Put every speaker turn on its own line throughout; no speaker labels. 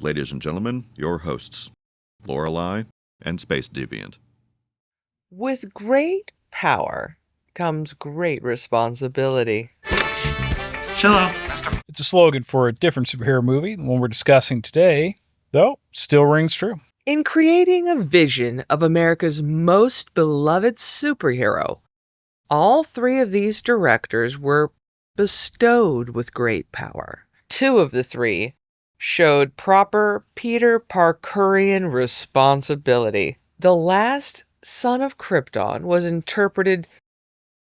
ladies and gentlemen, your hosts, Lorelei and Space Deviant.
With great power comes great responsibility.
Hello.
It's a slogan for a different superhero movie. The one we're discussing today, though, still rings true.
In creating a vision of America's most beloved superhero, all three of these directors were bestowed with great power. Two of the three showed proper Peter Parkerian responsibility. The last Son of Krypton was interpreted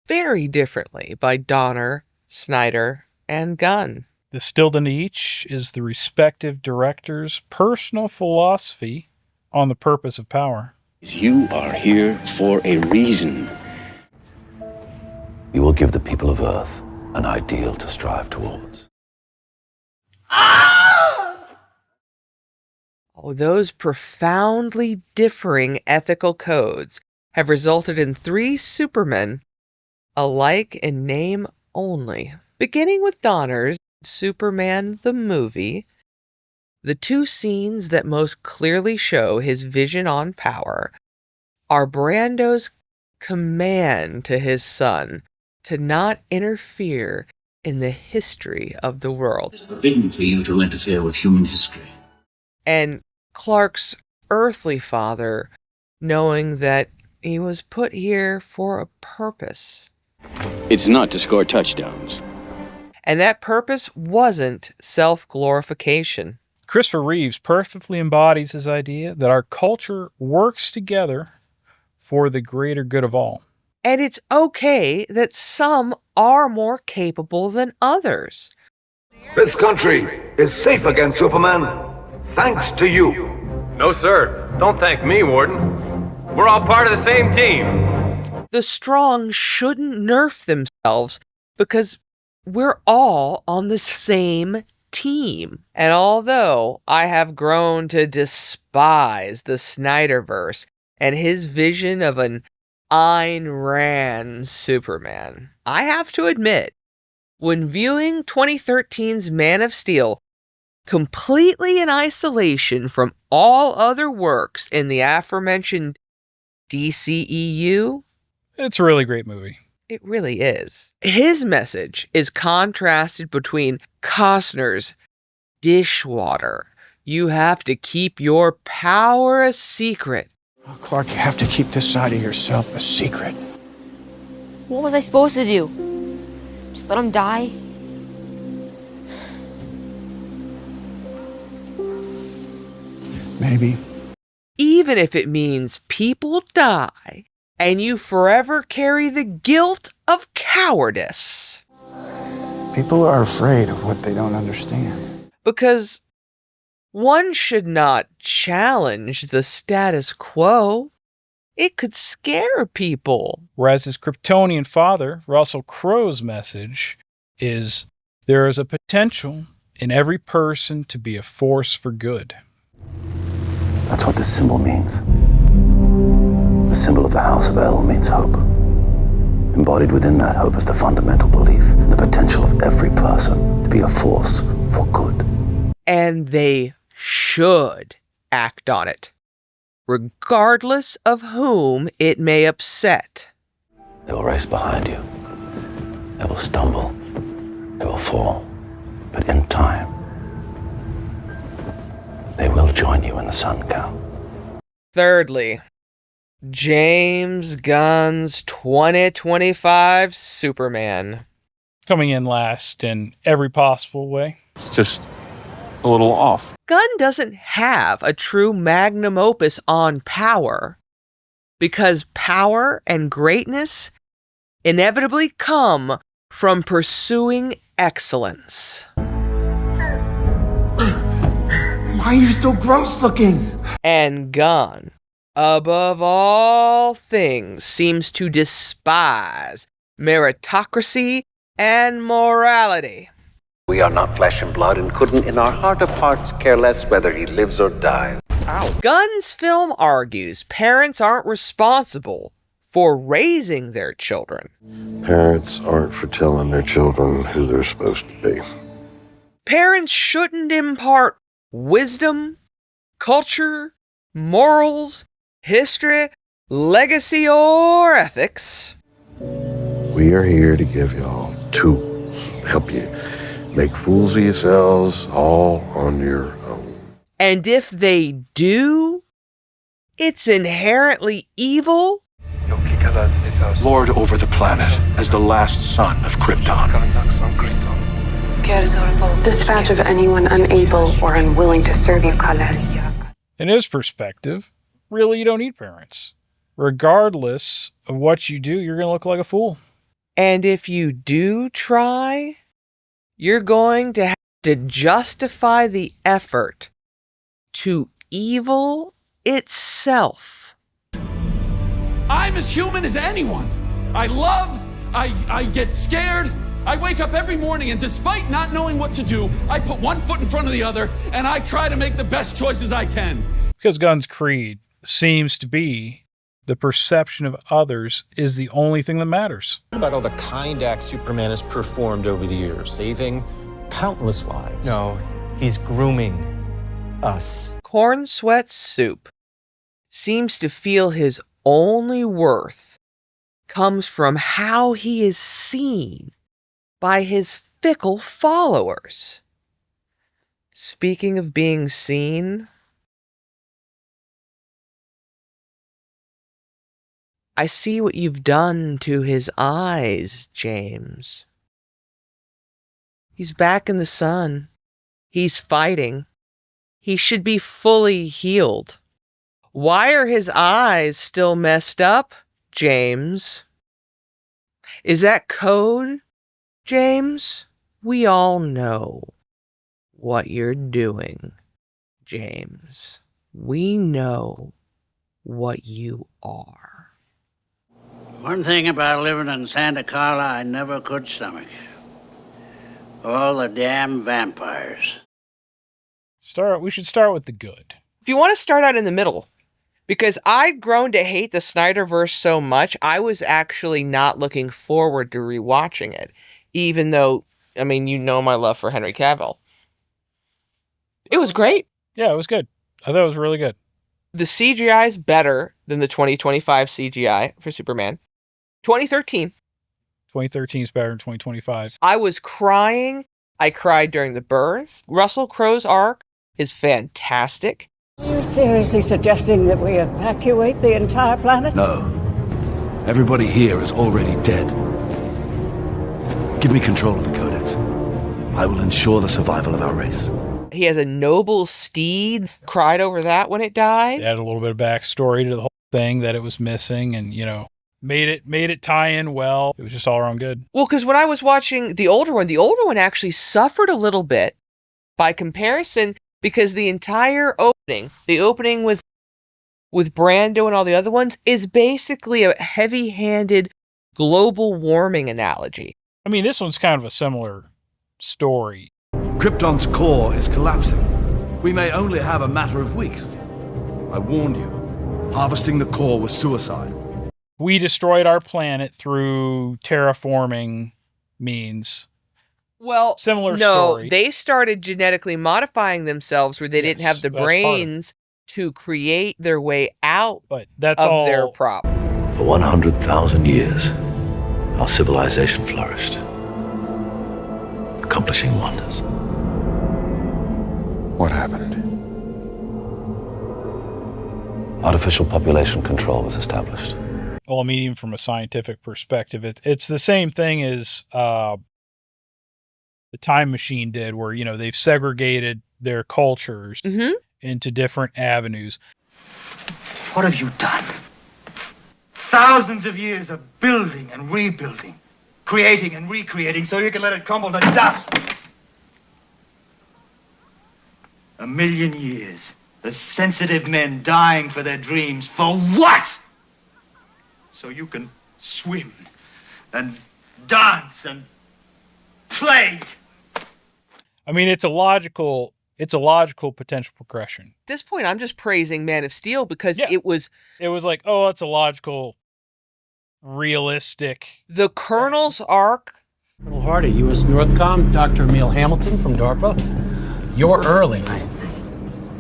very differently by Donner, Snyder, and Gunn.
Distilled into each is the respective director's personal philosophy on the purpose of power.
You are here for a reason.
You will give the people of Earth an ideal to strive towards.
Oh, those profoundly differing ethical codes have resulted in three Supermen, alike in name only. Beginning with Donner's Superman the movie, the two scenes that most clearly show his vision on power are Brando's command to his son to not interfere in the history of the world.
It's forbidden for you to interfere with human history.
And Clark's earthly father knowing that he was put here for a purpose.
It's not to score touchdowns.
And that purpose wasn't self-glorification.
Christopher Reeves perfectly embodies his idea that our culture works together for the greater good of all.
And it's okay that some are more capable than others.
This country is safe against Superman, thanks to you.
No, sir. Don't thank me, Warden. We're all part of the same team.
The strong shouldn't nerf themselves because we're all on the same team. And although I have grown to despise the Snyderverse and his vision of an Ayn Rand Superman, I have to admit, when viewing 2013's Man of Steel completely in isolation from all other works in the aforementioned DCEU,
It's a really great movie.
it really is. His message is contrasted between Costner's dishwater. You have to keep your power a secret.
Oh, Clark, you have to keep this side of yourself a secret.
What was I supposed to do? Just let him die?
Maybe.
Even if it means people die and you forever carry the guilt of cowardice.
People are afraid of what they don't understand.
Because one should not challenge the status quo. It could scare people.
Whereas his Kryptonian father, Russell Crowe's message is, there is a potential in every person to be a force for good.
That's what this symbol means. The symbol of the House of El means hope. Embodied within that hope is the fundamental belief in the potential of every person to be a force for good.
And they should act on it, regardless of whom it may upset.
They will race behind you. They will stumble. They will fall. But in time, they will join you in the sun, Cal.
Thirdly, James Gunn's 2025 Superman.
Coming in last in every possible way.
It's just a little off.
Gunn doesn't have a true magnum opus on power because power and greatness inevitably come from pursuing excellence.
Why are you still gross looking?
And Gunn, above all things, seems to despise meritocracy and morality.
We are not flesh and blood and couldn't in our heart of hearts care less whether he lives or dies.
Gunn's film argues parents aren't responsible for raising their children.
Parents aren't for telling their children who they're supposed to be.
Parents shouldn't impart wisdom, culture, morals, history, legacy, or ethics.
We are here to give y'all tools, help you make fools of yourselves all on your own.
And if they do, it's inherently evil.
Lord over the planet, as the last son of Krypton.
Dispatch of anyone unable or unwilling to serve you, Khaled.
In his perspective, really, you don't need parents. Regardless of what you do, you're going to look like a fool.
And if you do try, you're going to have to justify the effort to evil itself.
I'm as human as anyone. I love, I get scared. I wake up every morning and despite not knowing what to do, I put one foot in front of the other and I try to make the best choices I can.
Because Gunn's creed seems to be the perception of others is the only thing that matters.
What about all the kind acts Superman has performed over the years, saving countless lives?
No, he's grooming us.
Corn Sweat Soup seems to feel his only worth comes from how he is seen by his fickle followers. Speaking of being seen, I see what you've done to his eyes, James. He's back in the sun. He's fighting. He should be fully healed. Why are his eyes still messed up, James? Is that code, James? We all know what you're doing, James. We know what you are.
One thing about living in Santa Carla I never could stomach. All the damn vampires.
We should start with the good.
If you want to start out in the middle, because I'd grown to hate the Snyderverse so much, I was actually not looking forward to rewatching it, even though, I mean, you know my love for Henry Cavill. It was great.
Yeah, it was good. I thought it was really good.
The CGI is better than the 2025 CGI for Superman. 2013.
2013 is better than 2025.
I was crying. I cried during the birth. Russell Crowe's arc is fantastic.
Are you seriously suggesting that we evacuate the entire planet?
No. Everybody here is already dead. Give me control of the Codex. I will ensure the survival of our race.
He has a noble steed. Cried over that when it died.
They had a little bit of backstory to the whole thing that it was missing, and made it tie in well. It was just all around good.
Well, because when I was watching the older one actually suffered a little bit by comparison, because the entire opening, the opening with Brando and all the other ones, is basically a heavy-handed global warming analogy.
I mean, this one's kind of a similar story.
Krypton's core is collapsing. We may only have a matter of weeks. I warned you. Harvesting the core was suicide.
We destroyed our planet through terraforming means.
Well,
similar
no,
story.
They started genetically modifying themselves where they didn't have the brains to create their way out
of
their problem.
For 100,000 years, our civilization flourished, accomplishing wonders.
What happened?
Artificial population control was established.
Well, I mean, even from a scientific perspective, it's the same thing as the Time Machine did, where, they've segregated their cultures into different avenues.
What have you done? Thousands of years of building and rebuilding, creating and recreating so you can let it crumble to dust. 1,000,000 years, the sensitive men dying for their dreams. For what? So you can swim and dance and play.
I mean, it's a logical potential progression.
At this point, I'm just praising Man of Steel because it was
like, oh, that's a logical, realistic.
The Colonel's arc.
Colonel Hardy, U.S. Northcom, Dr. Emil Hamilton from DARPA. You're early.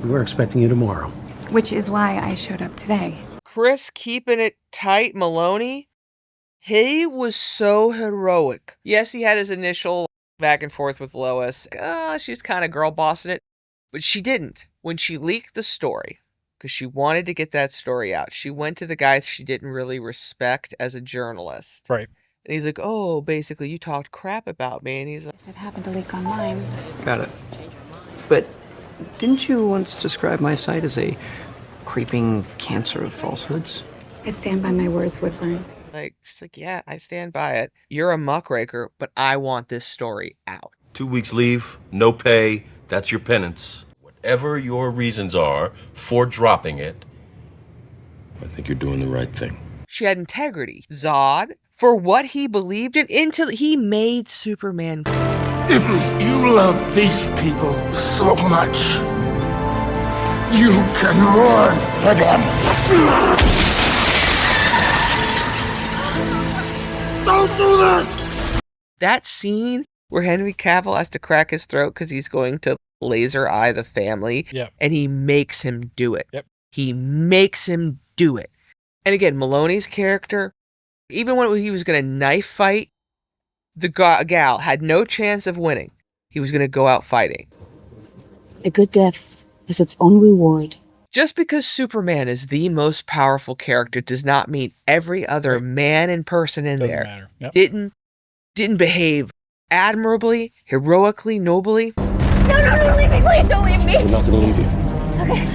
We're expecting you tomorrow.
Which is why I showed up today.
Chris keeping it tight, Maloney, he was so heroic. Yes, he had his initial back and forth with Lois. She's kind of girl bossing it. But she didn't. When she leaked the story, because she wanted to get that story out, she went to the guy she didn't really respect as a journalist.
Right.
And he's like, oh, basically, you talked crap about me. And he's like,
It happened to leak online.
Got it. But didn't you once describe my site as a creeping cancer of falsehoods?
I stand by my words, Woodburn.
she's like, yeah, I stand by it. You're a muckraker, but I want this story out.
2 weeks leave, no pay, that's your penance. Whatever your reasons are for dropping it, I think you're doing the right thing.
She had integrity. Zod, for what he believed in, until he made Superman.
If you love these people so much, you can mourn for them. Don't do this!
That scene where Henry Cavill has to crack his throat because he's going to laser eye the family, and he makes him do it. He makes him do it. And again, Maloney's character, even when he was going to knife fight, the gal had no chance of winning. He was going to go out fighting.
A good death has its own reward.
Just because Superman is the most powerful character does not mean every other man and person in
Doesn't
there
matter.
didn't behave admirably, heroically, nobly.
No, leave me. Please don't leave me.
We're not gonna leave you.
Okay.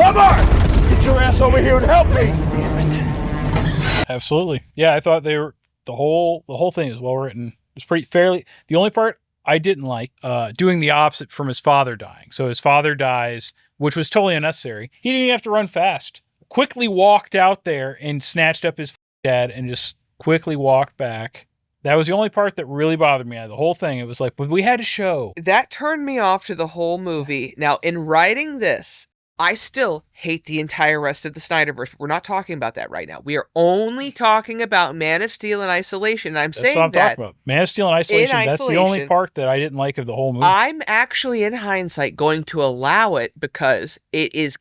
Omar! Get your ass over here and help me! Damn it.
Absolutely. Yeah, I thought the whole thing is well written. It was pretty fairly. The only part I didn't like, doing the opposite from his father dying. So his father dies, which was totally unnecessary. He didn't even have to run fast. Quickly walked out there and snatched up his dad and just quickly walked back. That was the only part that really bothered me out of the whole thing. It was like, but we had to show.
That turned me off to the whole movie. Now, in writing this, I still hate the entire rest of the Snyderverse. We're not talking about that right now. We are only talking about Man of Steel in isolation. I'm
That's
saying
what I'm
that
talking about. Man of Steel in isolation. That's the only part that I didn't like of the whole movie.
I'm actually, in hindsight, going to allow it because it is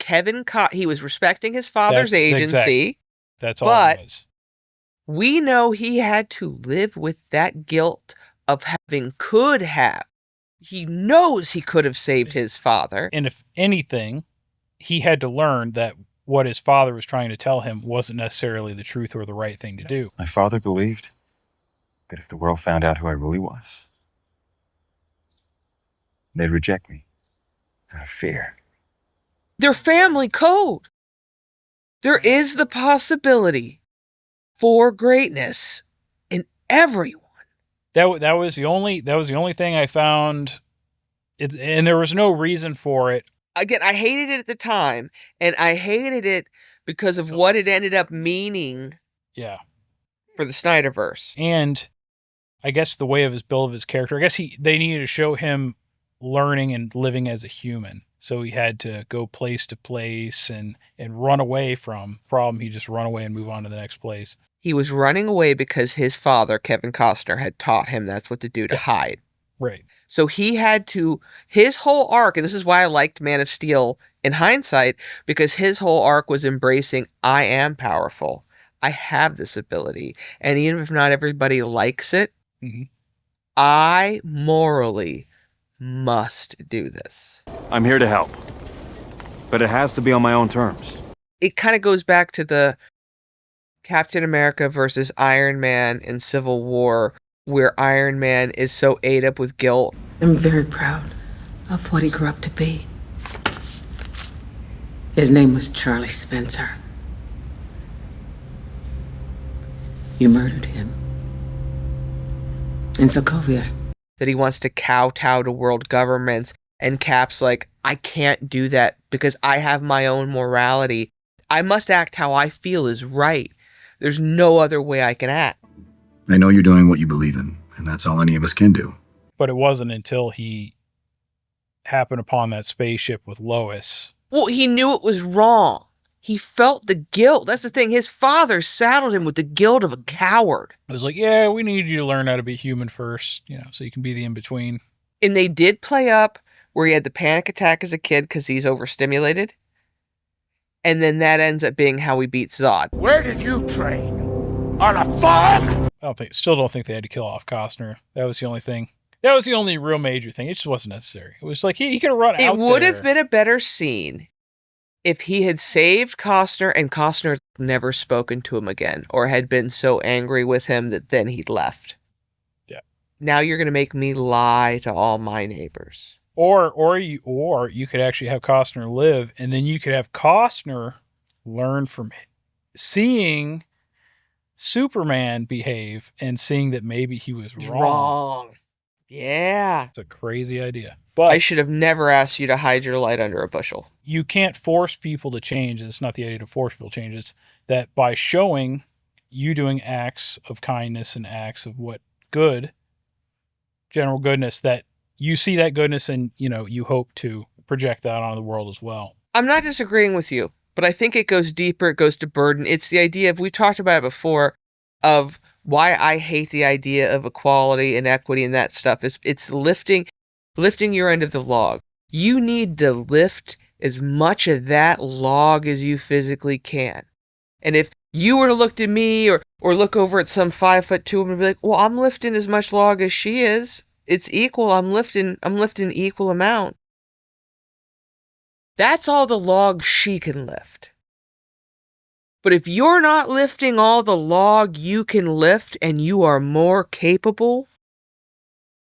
he was respecting his father's agency.
That's all it was.
We know he had to live with that guilt of could have. He knows he could have saved his father.
And if anything, he had to learn that what his father was trying to tell him wasn't necessarily the truth or the right thing to do.
My father believed that if the world found out who I really was, they'd reject me out of fear.
Their family code. There is the possibility for greatness in everyone.
That was the only thing I found. And there was no reason for it.
Again, I hated it at the time, and I hated it because of what it ended up meaning.
Yeah.
For the Snyderverse.
And I guess the way of his build of his character, I guess they needed to show him learning and living as a human. So he had to go place to place and run away from problem. He just run away and move on to the next place.
He was running away because his father, Kevin Costner, had taught him that's what to do to hide.
Right.
So he had to, his whole arc, and this is why I liked Man of Steel in hindsight, because his whole arc was embracing, I am powerful. I have this ability. And even if not everybody likes it, I morally must do this.
I'm here to help, but it has to be on my own terms.
It kind of goes back to the Captain America versus Iron Man in Civil War, where Iron Man is so ate up with guilt.
I'm very proud of what he grew up to be. His name was Charlie Spencer. You murdered him in Sokovia.
That he wants to kowtow to world governments, and Cap's like, I can't do that because I have my own morality. I must act how I feel is right. There's no other way I can act.
I know you're doing what you believe in, and that's all any of us can do.
But it wasn't until he happened upon that spaceship with Lois.
Well, he knew it was wrong. He felt the guilt. That's the thing. His father saddled him with the guilt of a coward.
It was like, yeah, we need you to learn how to be human first, so you can be the in-between.
And they did play up where he had the panic attack as a kid because he's overstimulated. And then that ends up being how he beats Zod.
Where did you train? On a farm?
Still don't think they had to kill off Costner. That was the only thing. That was the only real major thing. It just wasn't necessary. It was like he could have run out there. It
would have been a better scene if he had saved Costner and Costner had never spoken to him again, or had been so angry with him that then he left.
Yeah.
Now you're going to make me lie to all my neighbors.
Or you could actually have Costner live, and then you could have Costner learn from seeing Superman behave and seeing that maybe he was wrong.
Yeah.
It's a crazy idea. But
I should have never asked you to hide your light under a bushel.
You can't force people to change. It's not the idea to force people to change. It's that by showing you doing acts of kindness and acts of what good, general goodness, that you see that goodness and, you hope to project that onto the world as well.
I'm not disagreeing with you, but I think it goes deeper. It goes to burden. It's the idea of, we talked about it before, of why I hate the idea of equality and equity and that stuff. It's lifting your end of the log. You need to lift as much of that log as you physically can. And if you were to look at me or look over at some 5'2" woman and be like, well, I'm lifting as much log as she is. It's equal. I'm lifting equal amount. That's all the log she can lift. But if you're not lifting all the log you can lift and you are more capable,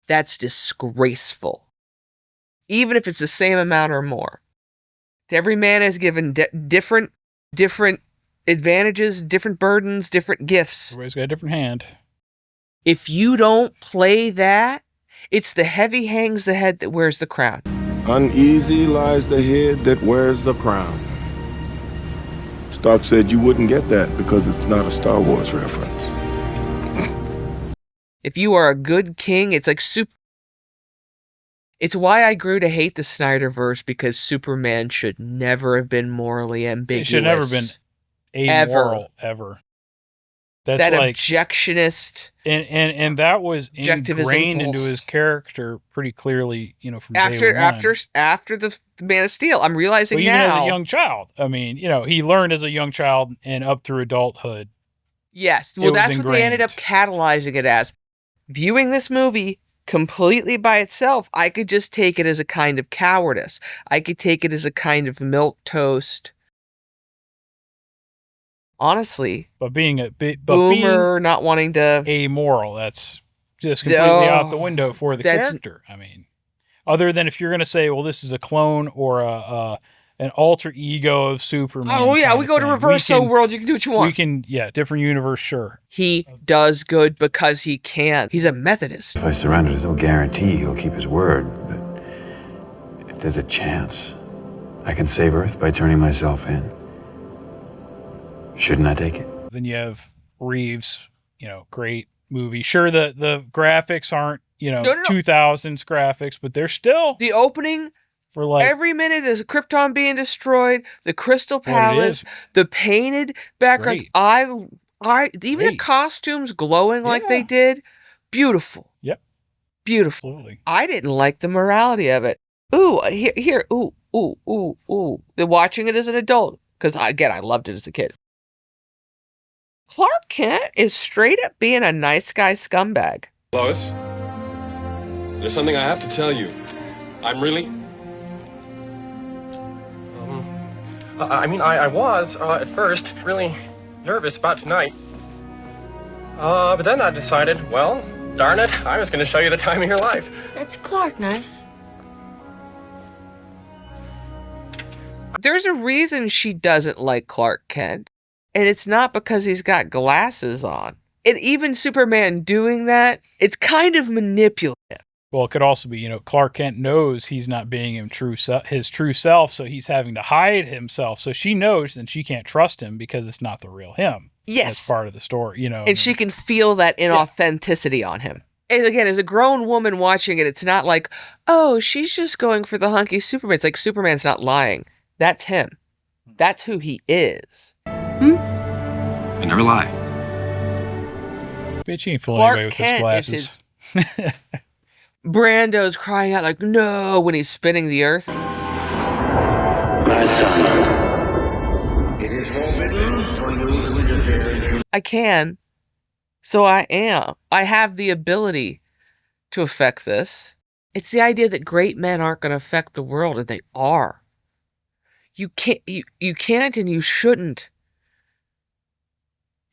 that's disgraceful. Even if it's the same amount or more. Every man is given different advantages, different burdens, different gifts.
Everybody's got a different hand.
If you don't play that, it's the heavy hangs the head that wears the crown.
Uneasy lies the head that wears the crown. Stark said you wouldn't get that because it's not a Star Wars reference.
If you are a good king, it's like It's why I grew to hate the Snyderverse, because Superman should never have been morally ambiguous.
It should never have been amoral ever. That's
that
like
objectionist,
and that was ingrained into his character pretty clearly, from day one.
After the Man of Steel. I'm realizing
even
now,
as a young child. I mean, he learned as a young child and up through adulthood.
Yes, well, that's what they ended up catalyzing it as. Viewing this movie completely by itself, I could just take it as a kind of cowardice. I could take it as a kind of milquetoast. Honestly,
but being
boomer, not wanting to
amoral, that's just completely out the window for the character. I mean, other than if you're going to say, well, this is a clone or an alter ego of Superman.
Oh yeah, we go to Reverso world. You can do what you want.
We can, different universe, sure.
He does good because he can. He's a Methodist.
If I surrender, there's no guarantee he'll keep his word, but if there's a chance I can save Earth by turning myself in, shouldn't I take it?
Then you have Reeves, great movie. Sure, the graphics aren't, 2000s graphics, but they're still
the opening.
For like
every minute is Krypton being destroyed, the Crystal Palace, the painted backgrounds. Great. Even the costumes glowing like they did, beautiful.
Yep,
beautiful.
Absolutely.
I didn't like the morality of it. Ooh, here, ooh. Watching it as an adult, because I loved it as a kid. Clark Kent is straight up being a nice guy scumbag.
Lois, there's something I have to tell you. I'm really.
I was, at first, really nervous about tonight. But then I decided, well, darn it, I was going to show you the time of your life.
That's Clark, nice.
There's a reason she doesn't like Clark Kent, and it's not because he's got glasses on. And even Superman doing that, it's kind of manipulative.
Well, it could also be, Clark Kent knows he's not being his true self, so he's having to hide himself. So she knows and she can't trust him because it's not the real him.
Yes.
That's part of the story,
And she can feel that inauthenticity on him. And again, as a grown woman watching it, it's not like, oh, she's just going for the hunky Superman. It's like Superman's not lying. That's him. That's who he is.
I never lie.
Bitch, he ain't fooling anybody with his glasses.
Brando's crying out like, no, when he's spinning the earth.
My son, it is forbidden for you to interfere.
I can. So I am. I have the ability to affect this. It's the idea that great men aren't going to affect the world, and they are. You can't and you shouldn't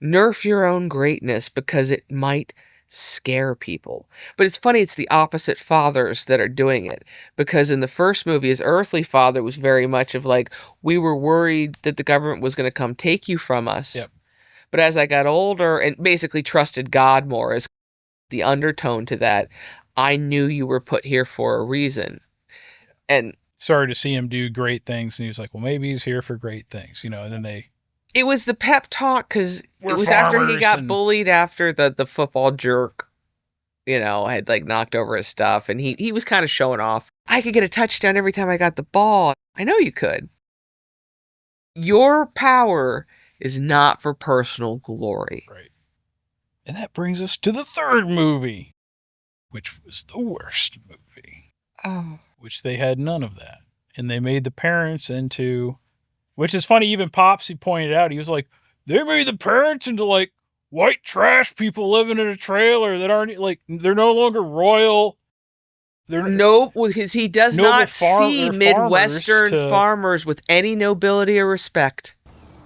nerf your own greatness because it might scare people. But it's funny, it's the opposite fathers that are doing it. Because in the first movie, his earthly father was very much of like, we were worried that the government was going to come take you from us.
Yep.
But as I got older and basically trusted God more as the undertone to that, I knew you were put here for a reason. And
started to see him do great things, and he was like, well, maybe he's here for great things, and then
it was the pep talk, because it was after he got bullied after the football jerk, had like knocked over his stuff, and he was kind of showing off. I could get a touchdown every time I got the ball. I know you could. Your power is not for personal glory.
Right. And that brings us to the third movie, which was the worst movie.
Oh.
Which they had none of that. And they made the parents into, which is funny, even Popsy pointed out, he was like, they made the parents into like white trash people living in a trailer that aren't like, they're no longer royal.
Nope, because he does not see Midwestern farmers with any nobility or respect.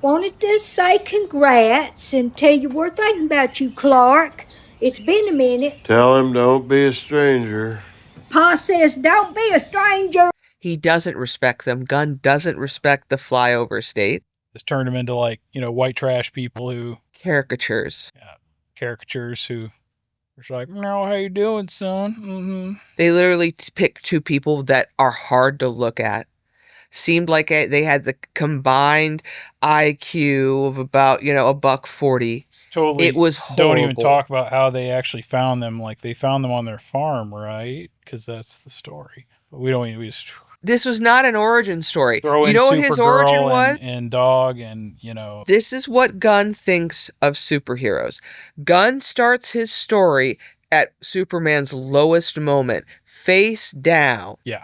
Wanted to say congrats and tell you we're thinking about you, Clark. It's been a minute.
Tell him don't be a stranger.
Pa says don't be a stranger.
He doesn't respect them. Gunn doesn't respect the flyover state.
Just turned them into like, white trash people who...
Caricatures.
Yeah, caricatures who... It's like, no, how you doing, son? Mm-hmm.
They literally pick two people that are hard to look at. Seemed like they had the combined IQ of about, $140.
Totally.
It was horrible.
Don't even talk about how they actually found them. Like, they found them on their farm, right? Because that's the story. But we just...
This was not an origin story.
Throw in
what his origin was?
And Dog and,
This is what Gunn thinks of superheroes. Gunn starts his story at Superman's lowest moment, face down.
Yeah.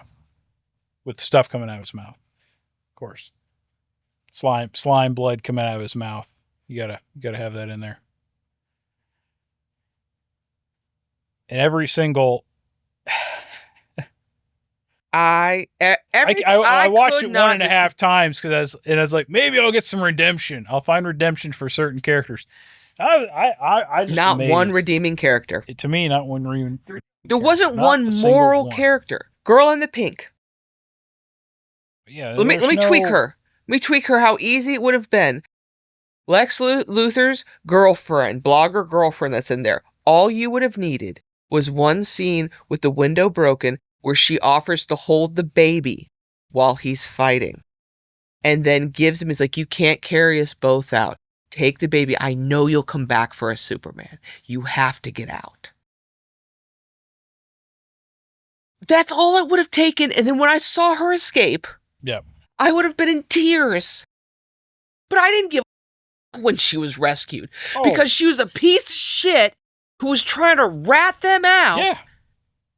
With stuff coming out of his mouth. Of course. Slime blood coming out of his mouth. You gotta have that in there. And every single...
I
watched it 1.5 times because I was like, maybe I'll get some redemption. I'll find redemption for certain characters. I just
not one redeeming character.
To me, not one redeeming.
There wasn't one moral character. Girl in the pink.
Yeah.
Let me tweak her. Let me tweak her how easy it would have been. Lex Luthor's girlfriend, blogger girlfriend that's in there. All you would have needed was one scene with the window broken where she offers to hold the baby while he's fighting. And then gives him, he's like, you can't carry us both out. Take the baby. I know you'll come back for us, Superman. You have to get out. That's all it would have taken. And then when I saw her escape, I would have been in tears. But I didn't give a when she was rescued. Because she was a piece of shit who was trying to rat them out.
Yeah.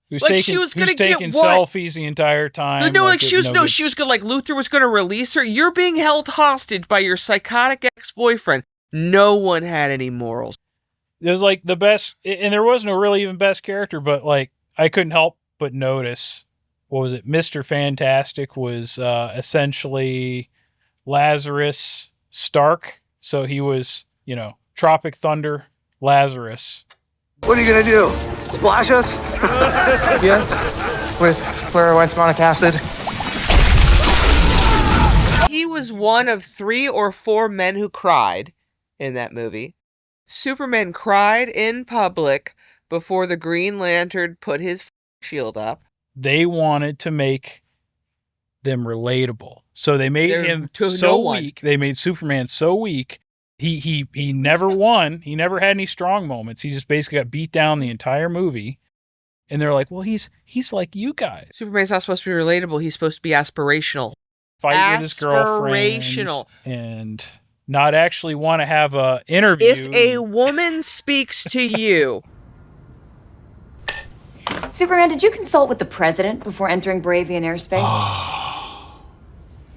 Who's
she was going to get
selfies the entire time.
No, she was going to, like, Luthor was going to release her. You're being held hostage by your psychotic ex-boyfriend. No one had any morals.
It was like the best, and there wasn't a really even best character, but like, I couldn't help but notice, what was it? Mr. Fantastic was essentially Lazarus Stark. So he was, Tropic Thunder Lazarus.
What are you going to do? Splash us?
Yes, with fluorowensmonic acid.
He was one of 3 or 4 men who cried in that movie. Superman cried in public before the Green Lantern put his shield up.
They wanted to make them relatable. So they made him so weak. They made Superman so weak. He never won. He never had any strong moments. He just basically got beat down the entire movie. And they're like, well, he's like you guys.
Superman's not supposed to be relatable. He's supposed to be aspirational.
Fight with his girlfriend. And not actually want to have a interview.
If a woman speaks to you.
Superman, did you consult with the president before entering Bravian airspace?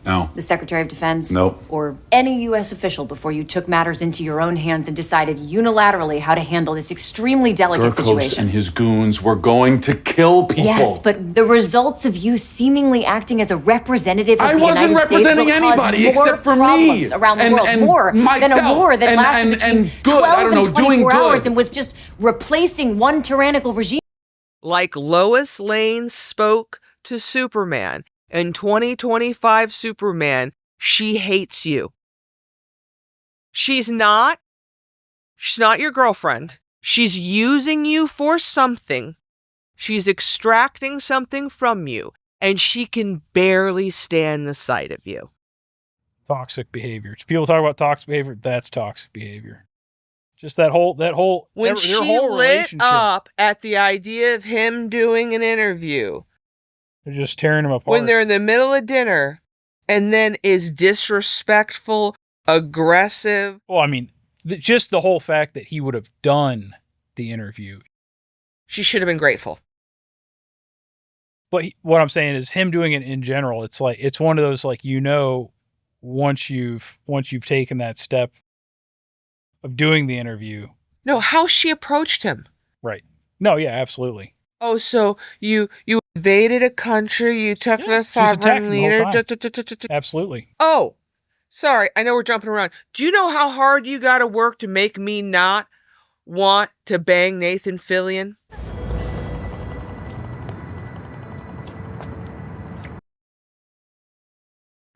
No.
The Secretary of Defense?
Nope.
Or any U.S. official before you took matters into your own hands and decided unilaterally how to handle this extremely delicate
Durkos
situation?
and his goons were going to kill people.
Yes, but the results of you seemingly acting as a representative of
I
the
wasn't
United States
representing
will cause
anybody
more
except for me
problems around the
and-
world,
and
more than a
myself
war that
and-
lasted between
and good,
12
I don't know,
and 24
doing
hours
good.
and was just replacing one tyrannical regime.
Like Lois Lane spoke to Superman in 2025 Superman, she hates you. She's not your girlfriend. She's using you for something. She's extracting something from you, and she can barely stand the sight of you.
Toxic behavior. People talk about toxic behavior. That's toxic behavior. Just that whole
When
their
she
whole
lit
relationship.
up at the idea of him doing an interview,
They're just tearing him apart.
when they're in the middle of dinner, and then is disrespectful, aggressive.
Well, I mean, just the whole fact that he would have done the interview.
She should have been grateful.
But what I'm saying is him doing it in general. It's like, it's one of those, like, once you've taken that step of doing the interview.
No, how she approached him.
Right. No, yeah, absolutely.
Oh, so you invaded a country, you took the sovereign leader.
Absolutely.
Oh, sorry, I know we're jumping around. Do you know how hard you got to work to make me not want to bang Nathan Fillion?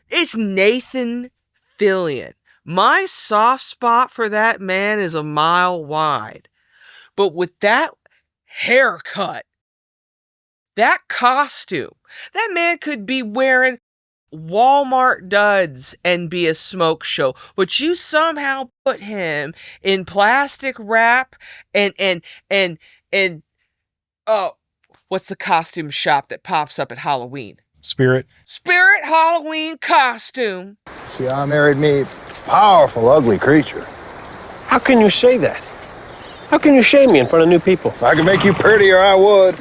It's Nathan Fillion. My soft spot for that man is a mile wide. But with that haircut, that costume, that man could be wearing Walmart duds and be a smoke show. But you somehow put him in plastic wrap and oh, what's the costume shop that pops up at Halloween?
Spirit
Halloween costume.
See, I married me powerful, ugly creature.
How can you say that? How can you shame me in front of new people?
If I could make you prettier, I would.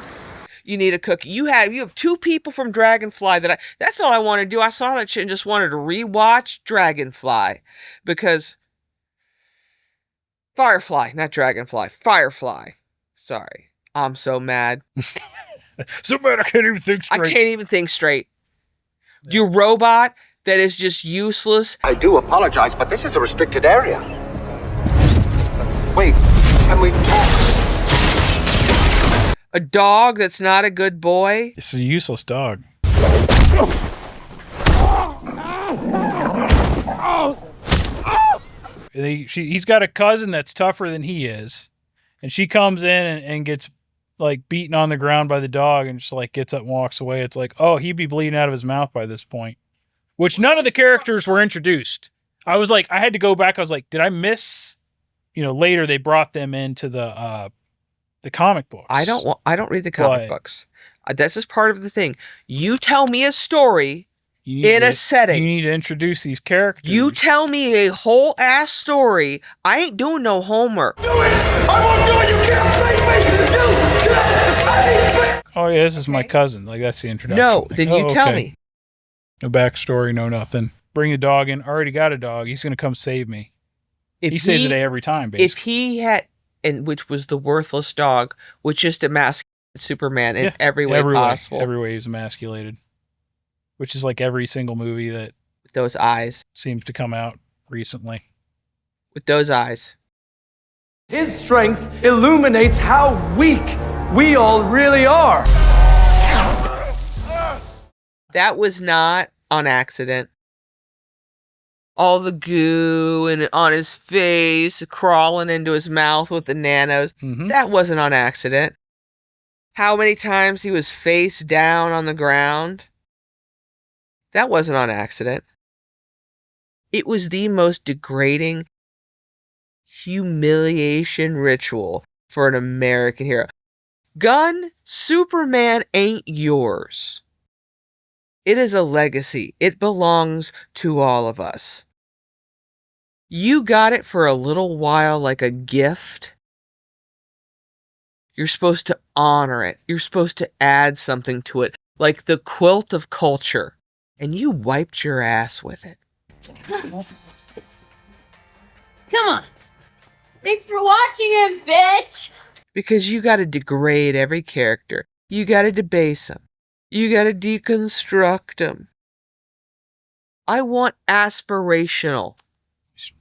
You need a cookie. You have two people from Dragonfly that's all I want to do. I saw that shit and just wanted to rewatch Dragonfly because Firefly, not Dragonfly, Firefly. Sorry. I'm so mad.
So mad I can't even think straight.
I can't even think straight. Your robot that is just useless.
I do apologize, but this is a restricted area. Wait, can we talk?
A dog that's not a good boy.
It's a useless dog. He's got a cousin that's tougher than he is, and she comes in and gets like beaten on the ground by the dog and just like gets up and walks away. It's like, oh, he'd be bleeding out of his mouth by this point. Which none of the characters were introduced. I was like, I had to go back. I was like, did I miss? Later they brought them into the comic books.
I don't read the comic books. That's just part of the thing. You tell me a story in a setting.
You need to introduce these characters.
You tell me a whole ass story. I ain't doing no homework.
Do it! I won't do it! You can't play me! You can't play me!
Oh yeah, this is my cousin. Like that's the introduction.
No, then you tell me.
No backstory, no nothing. Bring the dog in. Already got a dog. He's gonna come save me. He saves the day every time, basically.
If he had, and which was the worthless dog, which just emasculated Superman in every way possible.
Every way he's emasculated. Which is like every single movie that
with those eyes
seems to come out recently.
With those eyes.
His strength illuminates how weak we all really are.
That was not on accident. All the goo and on his face, crawling into his mouth with the nanos. That wasn't on accident. How many times he was face down on the ground. That wasn't on accident. It was the most degrading humiliation ritual for an American hero. Gunn, Superman ain't yours. It is a legacy. It belongs to all of us. You got it for a little while like a gift. You're supposed to honor it. You're supposed to add something to it, like the quilt of culture. And you wiped your ass with it.
Come on. Thanks for watching him, bitch.
Because you got to degrade every character. You got to debase them. You got to deconstruct them. I want aspirational.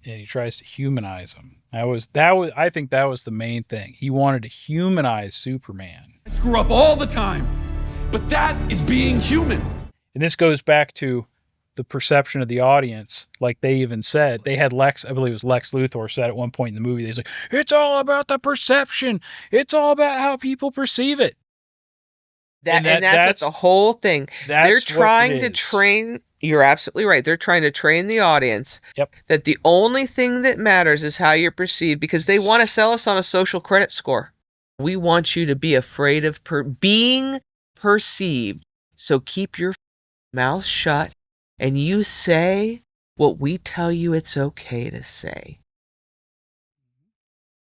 Yeah, he tries to humanize him. I think that was the main thing. He wanted to humanize Superman.
I screw up all the time, but that is being human.
And this goes back to the perception of the audience. Like they even said, they had I believe it was Lex Luthor said at one point in the movie, he's like, it's all about the perception. It's all about how people perceive it.
That's what the whole thing. They're trying to train. You're absolutely right. They're trying to train the audience that the only thing that matters is how you're perceived, because they want to sell us on a social credit score. We want you to be afraid of being perceived. So keep your mouth shut and you say what we tell you it's okay to say.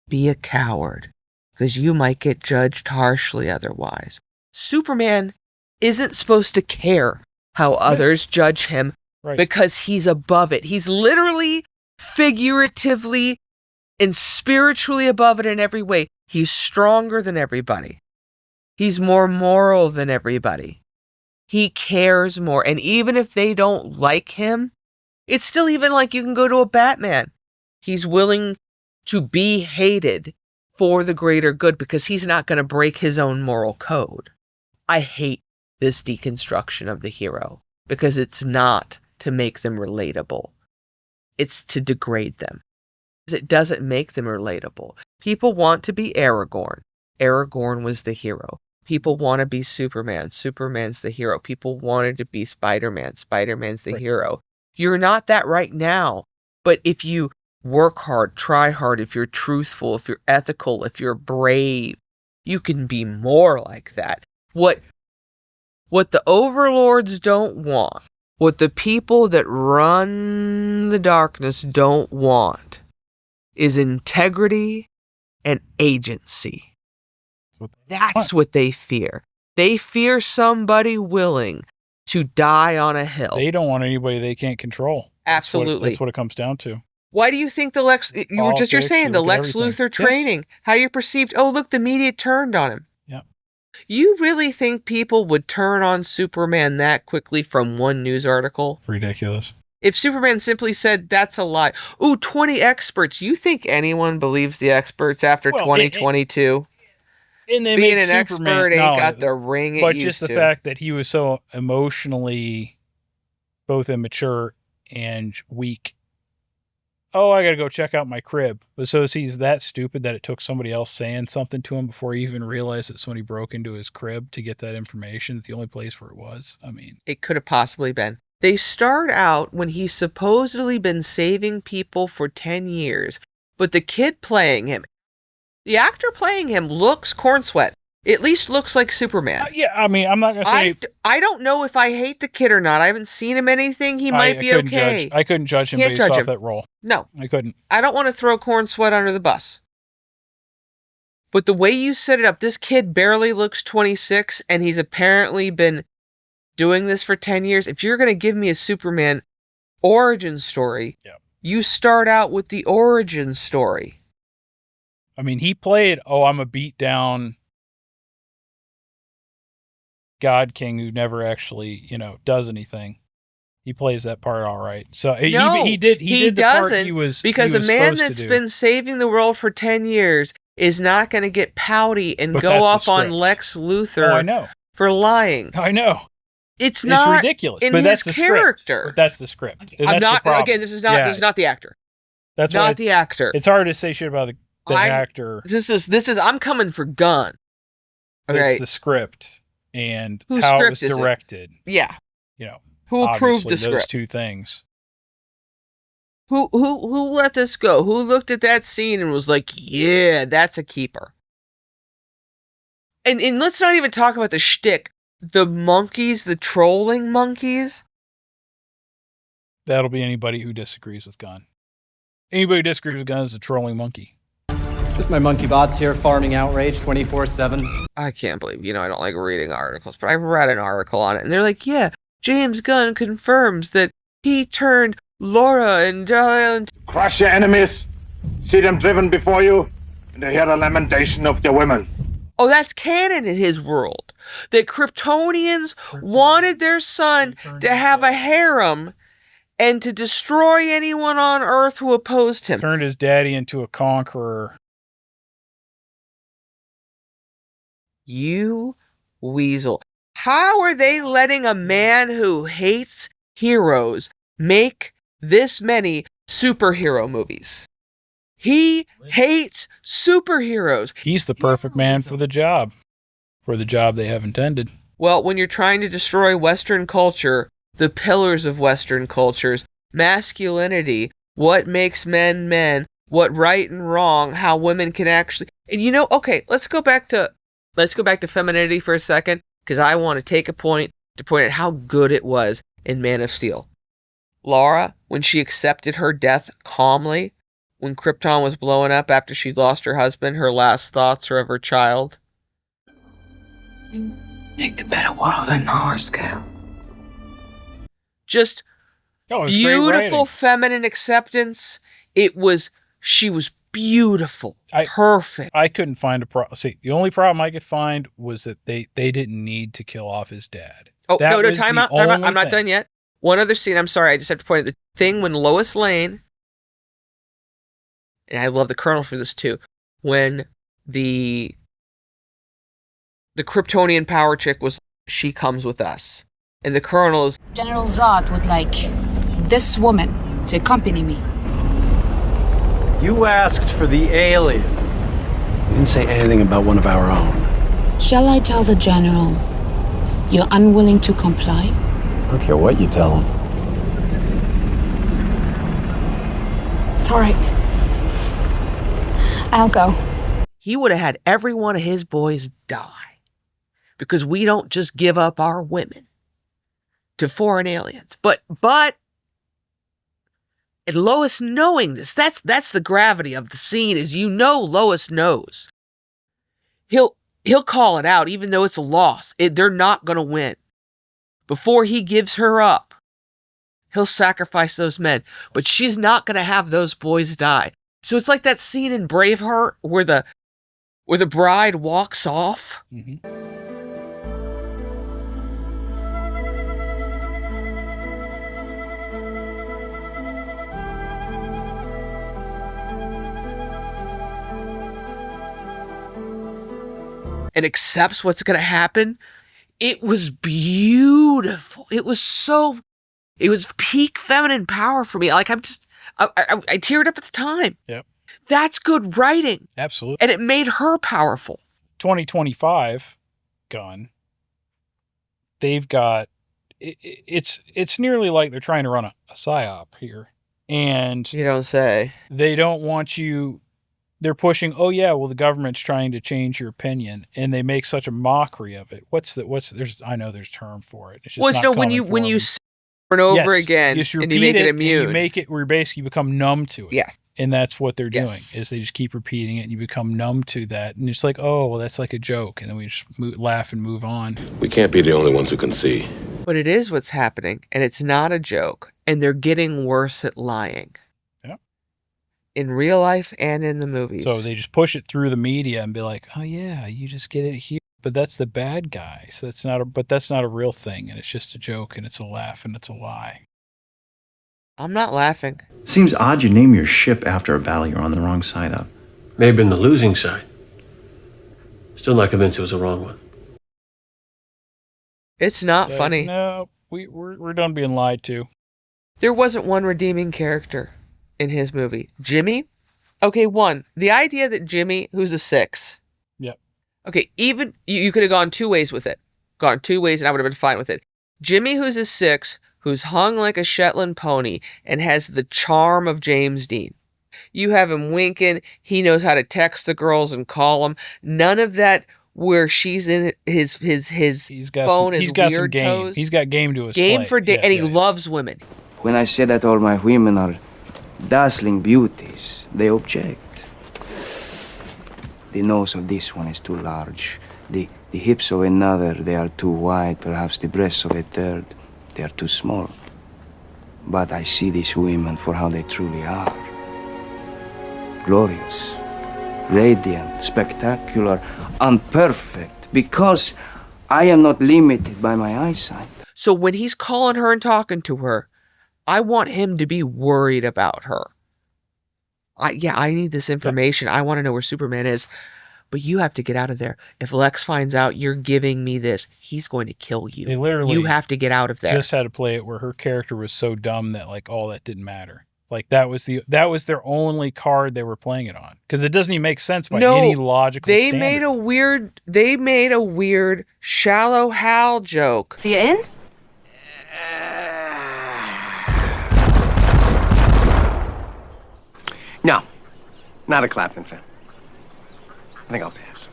Be a coward, because you might get judged harshly otherwise. Superman isn't supposed to care how others judge him because he's above it. He's literally, figuratively, and spiritually above it in every way. He's stronger than everybody. He's more moral than everybody. He cares more. And even if they don't like him, it's still even like you can go to a Batman. He's willing to be hated for the greater good because he's not going to break his own moral code. I hate this deconstruction of the hero because it's not to make them relatable. It's to degrade them. It doesn't make them relatable. People want to be Aragorn. Aragorn was the hero. People want to be Superman. Superman's the hero. People wanted to be Spider-Man. Spider-Man's the hero. You're not that right now. But if you work hard, try hard, if you're truthful, if you're ethical, if you're brave, you can be more like that. What the overlords don't want, what the people that run the darkness don't want, is integrity and agency. That's what they fear. They fear somebody willing to die on a hill.
They don't want anybody they can't control.
Absolutely.
That's what it comes down to.
Why do you think you're saying the Lex Luthor training, how you're perceived, oh, look, the media turned on him.
Yeah.
You really think people would turn on Superman that quickly from one news article?
Ridiculous.
If Superman simply said, that's a lie. Ooh, 20 experts. You think anyone believes the experts after 2022?
And they
Being
make
an
Superman,
expert ain't got the ring it
but
used
just the
to.
fact that he was so emotionally both immature and weak. Oh, I gotta go check out my crib. But so he's that stupid that it took somebody else saying something to him before he even realized that somebody broke into his crib to get that information, the only place where it was. I mean,
it could have possibly been. They start out when he's supposedly been saving people for 10 years, but the kid playing him, the actor playing him looks corn sweat. At least looks like Superman.
Yeah, I mean, I'm not going to say...
I don't know if I hate the kid or not. I haven't seen him anything. He might be okay.
I couldn't judge him based off that role.
No.
I couldn't.
I don't want to throw corn sweat under the bus. But the way you set it up, this kid barely looks 26, and he's apparently been doing this for 10 years. If you're going to give me a Superman origin story, you start out with the origin story.
I mean, he played, I'm a beat down God King who never actually, does anything. He plays that part all right. So he did the part he was
because
a
man that's been saving the world for 10 years is not going to get pouty and
But
go
that's the
off on
script.
Lex Luthor
I know.
for lying.
I know.
It's not
ridiculous.
in
but
his
that's the
character.
Script. But that's the script. And
I'm
that's
not
the problem.
again. This is not the actor.
That's
not the actor.
It's hard to say shit about the actor.
This is. I'm coming for Gunn. Okay.
It's the script and
Whose
how
script
it was
is it?
directed.
Yeah. Who approved the
those
script?
two things.
Who let this go? Who looked at that scene and was like, "Yeah, that's a keeper." And let's not even talk about the shtick. The monkeys, the trolling monkeys.
That'll be anybody who disagrees with Gunn. Anybody who disagrees with Gunn is a trolling monkey.
Just my monkey bots here farming outrage 24/7.
I can't believe, I don't like reading articles, but I read an article on it, and they're like, yeah, James Gunn confirms that he turned Laura and
Crush your enemies, see them driven before you, and hear the lamentation of their women.
Oh, that's canon in his world. That Kryptonians wanted their son to have a harem and to destroy anyone on Earth who opposed him.
Turned his daddy into a conqueror.
You weasel. How are they letting a man who hates heroes make this many superhero movies? He hates superheroes.
He's the perfect man for the job they have intended.
Well, when you're trying to destroy Western culture, the pillars of Western cultures, masculinity, what makes men men, what right and wrong, how women can actually... And okay, let's go back to femininity for a second, because I want to take a point to point out how good it was in Man of Steel. Laura, when she accepted her death calmly, when Krypton was blowing up after she'd lost her husband, her last thoughts are of her child.
Make a better world than ours, Cal.
Just beautiful feminine acceptance. She was beautiful. Perfect.
I couldn't find a problem. See, the only problem I could find was that they didn't need to kill off his dad.
Oh, no, time out. I'm not done yet. One other scene, I'm sorry, I just have to point out the thing when Lois Lane, and I love the Colonel for this too, when the Kryptonian power chick was, she comes with us. And the Colonel is...
General Zod would like this woman to accompany me.
You asked for the alien.
You didn't say anything about one of our own.
Shall I tell the General you're unwilling to comply?
I don't care what you tell him.
It's all right. I'll go.
He would have had every one of his boys die. Because we don't just give up our women to foreign aliens. But and Lois knowing this, that's the gravity of the scene, is Lois knows. He'll call it out, even though it's a loss. They're not going to win. Before he gives her up, he'll sacrifice those men. But she's not going to have those boys die. So it's like that scene in Braveheart where the bride walks off.
Mm-hmm.
And accepts what's going to happen. It was beautiful. It was peak feminine power for me. Like I teared up at the time.
Yep.
That's good writing.
Absolutely.
And it made her powerful.
2025 Gunn. They've got, it's nearly like they're trying to run a psyop here. And
you don't say.
They don't want you... They're pushing, oh yeah, well the government's trying to change your opinion, and they make such a mockery of it. I know there's a term for it. It's just
when you say it over and over again, and you make it immune.
You make it where you basically become numb to it.
Yes.
And that's what they're doing, is they just keep repeating it, and you become numb to that. And it's like, oh, well, that's like a joke. And then we just laugh and move on.
We can't be the only ones who can see.
But it is what's happening, and it's not a joke. And they're getting worse at lying. In real life and in the movies.
So they just push it through the media and be like, oh yeah, you just get it here. But that's the bad guy. So that's not a real thing. And it's just a joke and it's a laugh and it's a lie.
I'm not laughing.
Seems odd you name your ship after a battle you're on the wrong side of.
Maybe in the losing side. Still not convinced it was the wrong one.
It's not funny.
No, we're done being lied to.
There wasn't one redeeming character in his movie. Jimmy? Okay, the idea that Jimmy, who's a 6.
Yep.
Okay, even, you could have gone 2 ways with it. Gone 2 ways and I would have been fine with it. Jimmy, who's a 6, who's hung like a Shetland pony and has the charm of James Dean. You have him winking. He knows how to text the girls and call them. None of that where she's in his phone is weird toes.
He's got game to his
game
play.
for day, and he loves women.
When I say that all my women are dazzling beauties, they object.
The nose of this one is too large. The hips of another, they are too wide. Perhaps the breasts of a third, they are too small. But I see these women for how they truly are. Glorious, radiant, spectacular, unperfect, because I am not limited by my eyesight.
So when he's calling her and talking to her, I want him to be worried about her. I need this information. I want to know where Superman is. But you have to get out of there. If Lex finds out you're giving me this, he's going to kill you.
They literally
you have to get out of there.
Just had to play it where her character was so dumb that like all that didn't matter. Like that was their only card they were playing it on, because it doesn't even make sense by any logical standard.
They made a weird shallow Hal joke.
So you in?
No, not a Clapton fan. I think I'll pass.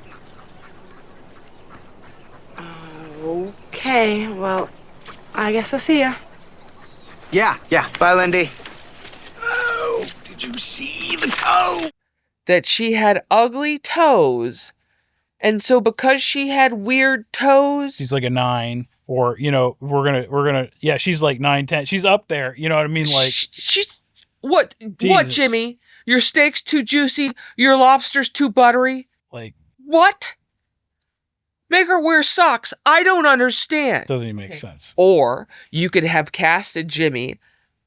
Okay, well, I guess I'll see ya.
Yeah. Bye, Lindy. Oh, did you see the toe?
That she had ugly toes. And so because she had weird toes,
she's like a 9, or we're gonna she's like 9, 10. She's up there, you know what I mean? Like
she's what
Jesus.
What, Jimmy? Your steak's too juicy, your lobster's too buttery?
Like
what? Make her wear socks. I don't understand.
Doesn't even make sense.
Or you could have casted Jimmy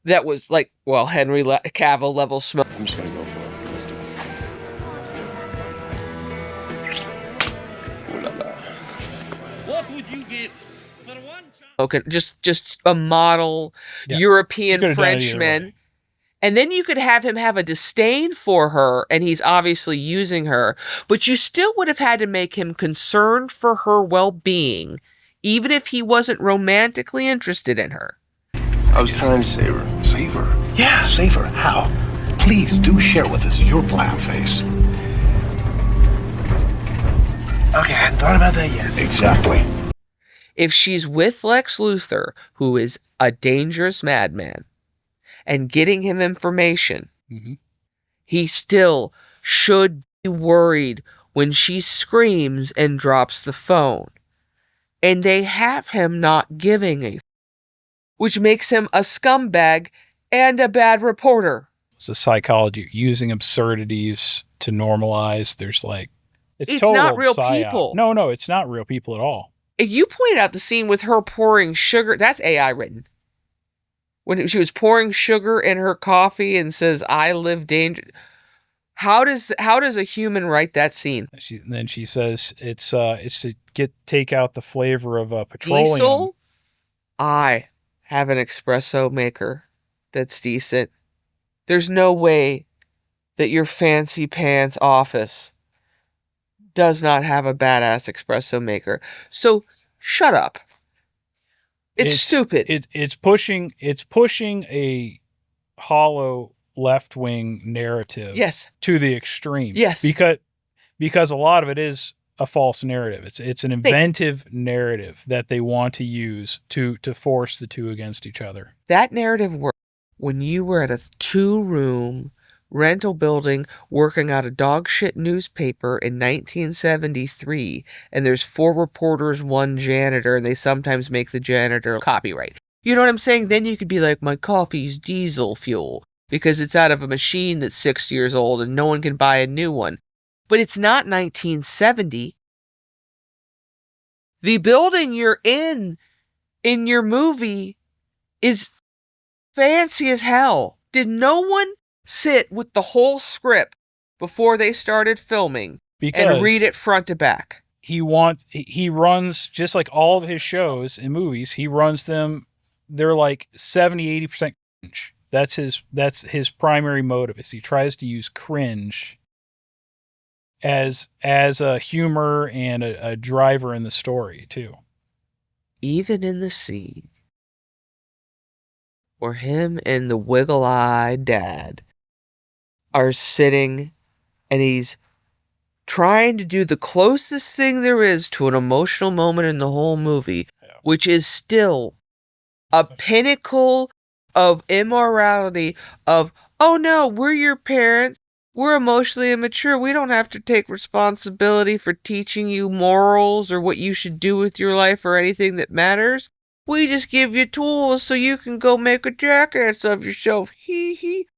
that was like, Henry Cavill level smoke.
I'm just gonna go for it. Ooh la la.
What would you give for one?
Okay, just a model European Frenchman. And then you could have him have a disdain for her, and he's obviously using her, but you still would have had to make him concerned for her well-being, even if he wasn't romantically interested in her.
I was trying to save her.
Save her? Yeah, save her. How? Please do share with us your plan, Face. Okay, I hadn't thought about that yet. Exactly.
If she's with Lex Luthor, who is a dangerous madman, and getting him information, he still should be worried when she screams and drops the phone. And they have him not giving a which makes him a scumbag and a bad reporter.
It's a psychology, using absurdities to normalize. There's like, it's total
not real
psyop.
people.
No, it's not real people at all.
You pointed out the scene with her pouring sugar. That's AI written. When she was pouring sugar in her coffee and says, "I live danger." How does a human write that scene?
Then she says it's to take out the flavor of petroleum.
Diesel? I have an espresso maker that's decent. There's no way that your fancy pants office does not have a badass espresso maker. So shut up. It's stupid.
It's pushing a hollow left-wing narrative to the extreme.
Yes.
Because a lot of it is a false narrative. It's an inventive narrative that they want to use to force the two against each other.
That narrative worked when you were at a 2-room rental building working out a dog shit newspaper in 1973, and there's 4 reporters, 1 janitor, and they sometimes make the janitor copyright. You know what I'm saying? Then you could be like, my coffee's diesel fuel because it's out of a machine that's 6 years old and no one can buy a new one. But it's not 1970. The building you're in your movie is fancy as hell. Did no one sit with the whole script before they started filming and read it front to back?
He runs, just like all of his shows and movies, he runs them, they're like 70-80% cringe. That's his primary motive, is he tries to use cringe as a humor and a driver in the story too.
Even in the scene where him and the wiggle-eyed dad are sitting and he's trying to do the closest thing there is to an emotional moment in the whole movie, which is still a pinnacle of immorality of, oh no, we're your parents. We're emotionally immature. We don't have to take responsibility for teaching you morals or what you should do with your life or anything that matters. We just give you tools so you can go make a jackass of yourself. Hee hee.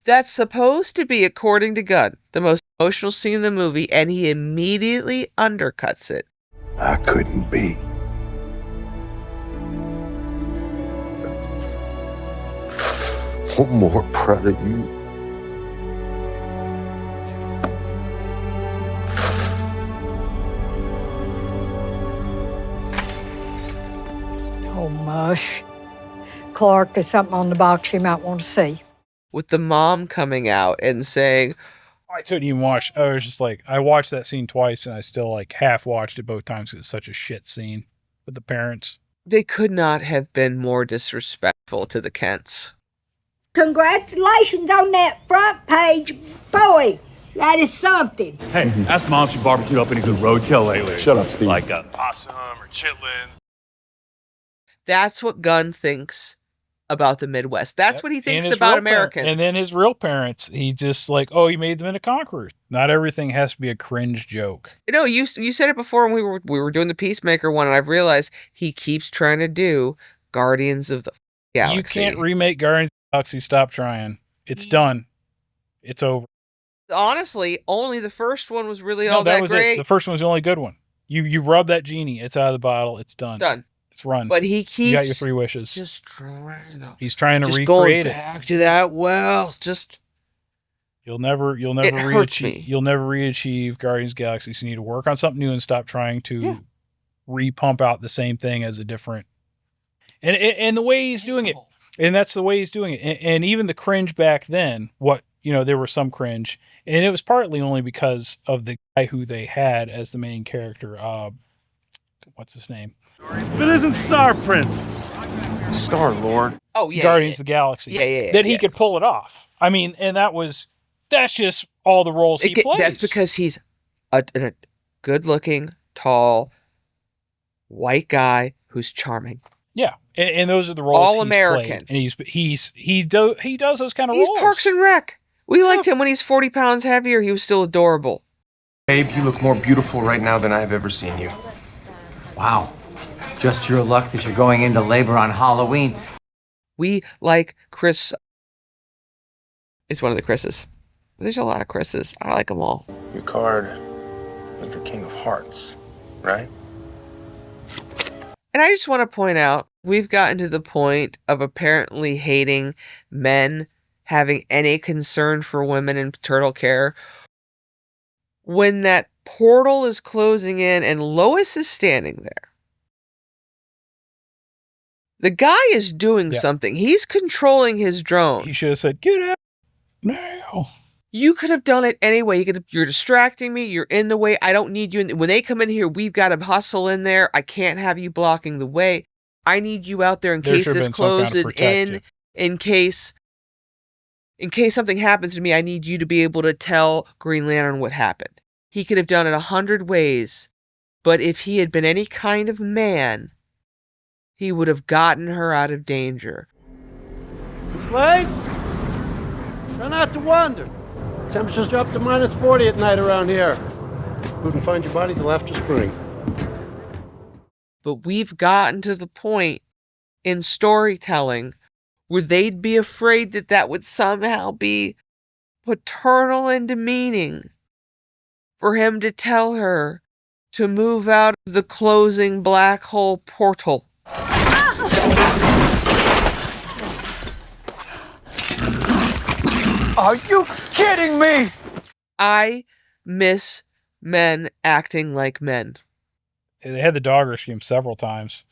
That's supposed to be, according to Gunn, the most emotional scene in the movie, and he immediately undercuts it.
I couldn't be. I'm more proud of you.
Oh, mush. Clark, there's something on the box you might want to see.
With the mom coming out and saying,
I couldn't even watch. I was just like, I watched that scene twice and I still like half watched it both times. It's such a shit scene with the parents.
They could not have been more disrespectful to the Kents.
Congratulations on that front page. Boy, that is something.
Hey, ask Mom if she barbecued up any good roadkill lately.
Shut up, Steve.
Like a possum or chitlins.
That's what Gunn thinks about the Midwest. That's what he thinks
And his
about
real
Americans.
And then his real parents, he just like, oh, he made them into conquerors. Not everything has to be a cringe joke.
No, you said it before when we were doing the Peacemaker one, and I've realized he keeps trying to do Guardians of the Galaxy.
You can't remake Guardians of the Galaxy. Stop trying. It's done. It's over.
Honestly, only the first one was really all that
was
great.
it. The first one was the only good one. You've rubbed that genie. It's out of the bottle. It's done.
Done.
It's run.
But he keeps...
You got your 3 wishes.
Just trying to...
He's trying to
just
recreate
going back to that well. Just...
You'll never
it hurts me.
You'll never re-achieve Guardians of the Galaxy. So you need to work on something new and stop trying to re-pump out the same thing as a different... And the way he's doing it. And that's the way he's doing it. And even the cringe back then, there was some cringe. And it was partly only because of the guy who they had as the main character. What's his name?
But isn't Star Prince?
Star-Lord.
Oh, yeah.
Guardians of the Galaxy.
Yeah.
That he could pull it off. I mean, and that's just all the roles he plays.
That's because he's a good-looking, tall, white guy who's charming.
Yeah, and those are the roles
all
he's
American.
Played. And he does those kind of roles.
He's Parks and Rec. We liked him when he's 40 pounds heavier. He was still adorable.
Babe, you look more beautiful right now than I've ever seen you.
Wow. Just your luck that you're going into labor on Halloween.
We like Chris. It's one of the Chris's. There's a lot of Chris's. I like them all.
Your card was the King of Hearts, right?
And I just want to point out, we've gotten to the point of apparently hating men having any concern for women in paternal care. When that portal is closing in and Lois is standing there, the guy is doing something. He's controlling his drone.
He should have said, "Get out now."
You could have done it anyway. You're distracting me. You're in the way. I don't need you. When they come in here, we've got to hustle in there. I can't have you blocking the way. I need you out there in case this closes in case something happens to me. I need you to be able to tell Green Lantern what happened. He could have done it 100 ways, but if he had been any kind of man, he would have gotten her out of danger.
Slave, try not to wander. Temperatures drop to minus 40 at night around here. Wouldn't find your body till after spring.
But we've gotten to the point in storytelling where they'd be afraid that would somehow be paternal and demeaning for him to tell her to move out of the closing black hole portal.
Are you kidding me?
I miss men acting like men.
They had the dog rescue him several times.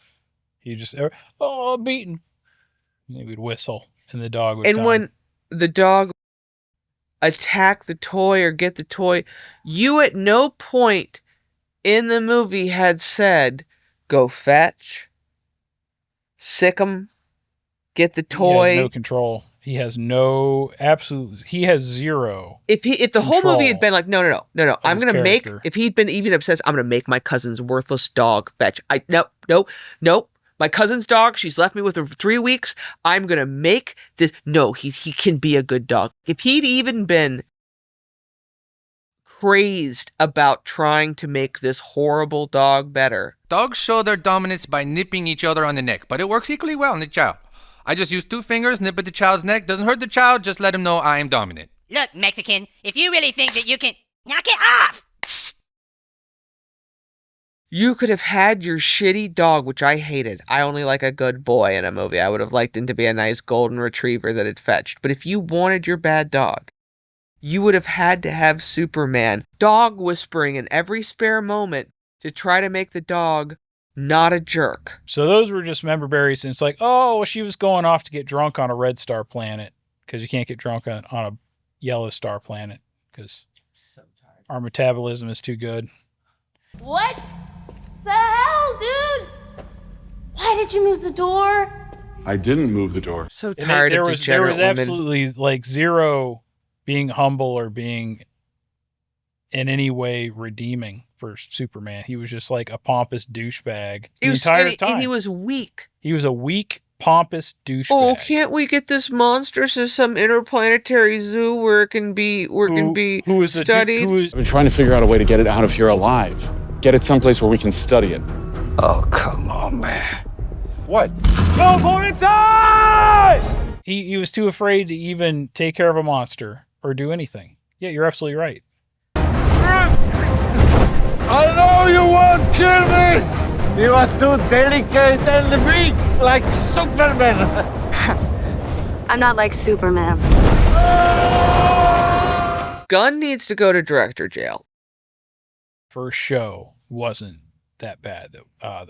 He just, beaten. And he would whistle, and the dog would come.
When the dog attack the toy or get the toy, you at no point in the movie had said, go fetch, sick him, get the toy.
He has no control. He has he has zero.
If the whole movie had been like, no, I'm going to make, if he'd been even obsessed, I'm going to make my cousin's worthless dog fetch. No. My cousin's dog, she's left me with her for 3 weeks. I'm going to make this. No, he can be a good dog. If he'd even been crazed about trying to make this horrible dog better.
Dogs show their dominance by nipping each other on the neck, but it works equally well in the chow. I just use 2 fingers, nip at the chow's neck. Doesn't hurt the chow, just let him know I am dominant.
Look, Mexican, if you really think that you can... Knock it off!
You could have had your shitty dog, which I hated. I only like a good boy in a movie. I would have liked him to be a nice golden retriever that had fetched. But if you wanted your bad dog, you would have had to have Superman dog whispering in every spare moment to try to make the dog not a jerk.
So those were just member berries, and it's like, oh, well, she was going off to get drunk on a red star planet because you can't get drunk on a yellow star planet because our metabolism is too good.
What the hell, dude? Why did you move the door?
I didn't move the door.
So tired of degenerate
There was
women.
absolutely like zero being humble or being in any way redeeming for Superman. He was just like a pompous douchebag the entire time.
And he was weak.
He was a weak, pompous douchebag.
Oh, can't we get this monster to some interplanetary zoo where it can be studied?
I've been trying to figure out a way to get it out of here alive. Get it someplace where we can study it.
Oh, come on, man.
What? Go for its eyes!
He was too afraid to even take care of a monster or do anything. Yeah, you're absolutely right.
I know you won't kill me! You are too delicate and weak, like Superman.
I'm not like Superman.
Gunn needs to go to director jail.
First show wasn't that bad that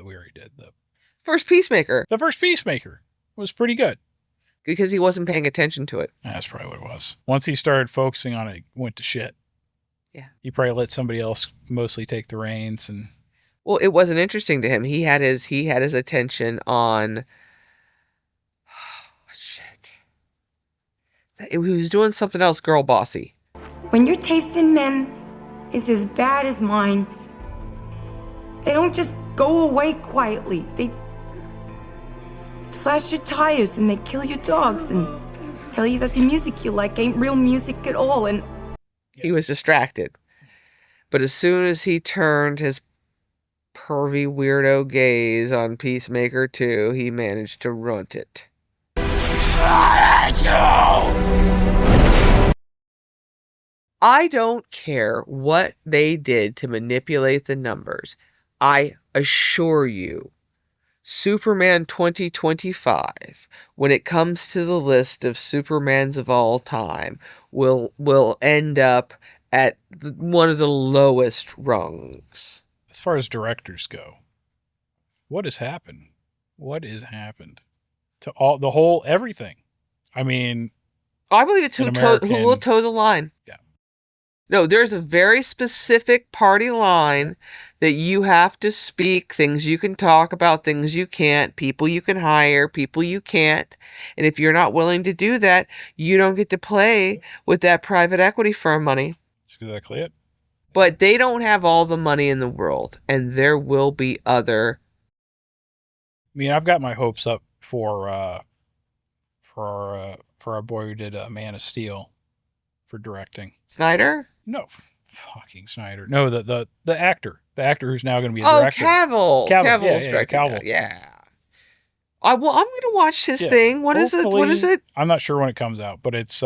we already did. The
first Peacemaker
was pretty good.
Because he wasn't paying attention to it.
That's probably what it was. Once he started focusing on it, it went to shit.
Yeah.
He probably let somebody else mostly take the reins and...
Well, it wasn't interesting to him. He had his attention on... Oh, shit. He was doing something else girl bossy.
When your taste in men is as bad as mine, they don't just go away quietly. They slash your tires and they kill your dogs and tell you that the music you like ain't real music at all. And
he was distracted. But as soon as he turned his pervy weirdo gaze on Peacemaker 2, he managed to runt it. I don't care what they did to manipulate the numbers. I assure you, Superman 2025, when it comes to the list of Supermans of all time, will end up at one of the lowest rungs.
As far as directors go, what has happened? What has happened to everything? I mean,
I believe it's who will toe the line.
Yeah.
No, there's a very specific party line that you have to speak, things you can talk about, things you can't, people you can hire, people you can't. And if you're not willing to do that, you don't get to play with that private equity firm money.
That's exactly it.
But they don't have all the money in the world, and there will be other...
I mean, I've got my hopes up for our boy who did Man of Steel for directing.
Snyder?
No, fucking Snyder. No, the actor who's now going to be a director.
Oh, Cavill's directing.
Cavill.
Yeah. I'm going to watch his thing. What is it? What is it?
I'm not sure when it comes out, but it's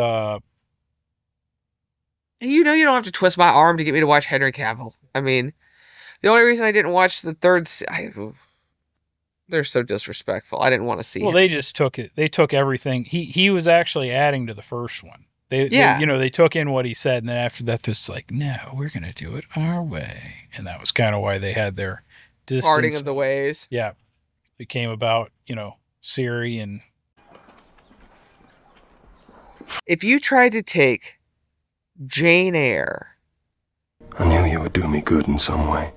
You don't have to twist my arm to get me to watch Henry Cavill. I mean, the only reason I didn't watch the third... They're so disrespectful. I didn't want to see him.
They just took it. They took everything. He was actually adding to the first one. They took in what he said, and then after that, it's like, no, we're going to do it our way. And that was kind of why they had their distance.
Parting of the ways.
Yeah. Became about, Siri and...
If you tried to take Jane Eyre...
I knew you would do me good in some way.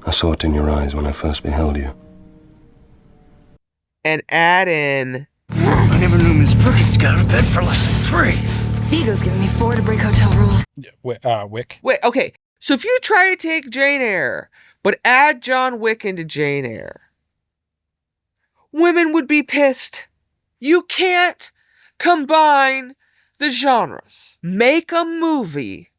I saw it in your eyes when I first beheld you.
And add in...
I never knew Miss Perkins got out of bed for less than 3.
Vigo's giving me 4 to break hotel rules.
Yeah, Wick.
Wait, okay. So if you try to take Jane Eyre, but add John Wick into Jane Eyre, women would be pissed. You can't combine the genres. Make a movie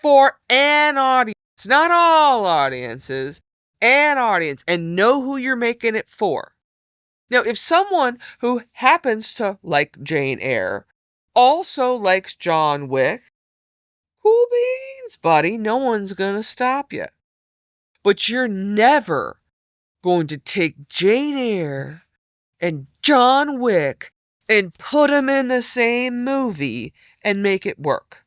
for an audience, not all audiences, an audience, and know who you're making it for. Now, if someone who happens to like Jane Eyre also likes John Wick, cool beans, buddy. No one's going to stop you. But you're never going to take Jane Eyre and John Wick and put them in the same movie and make it work.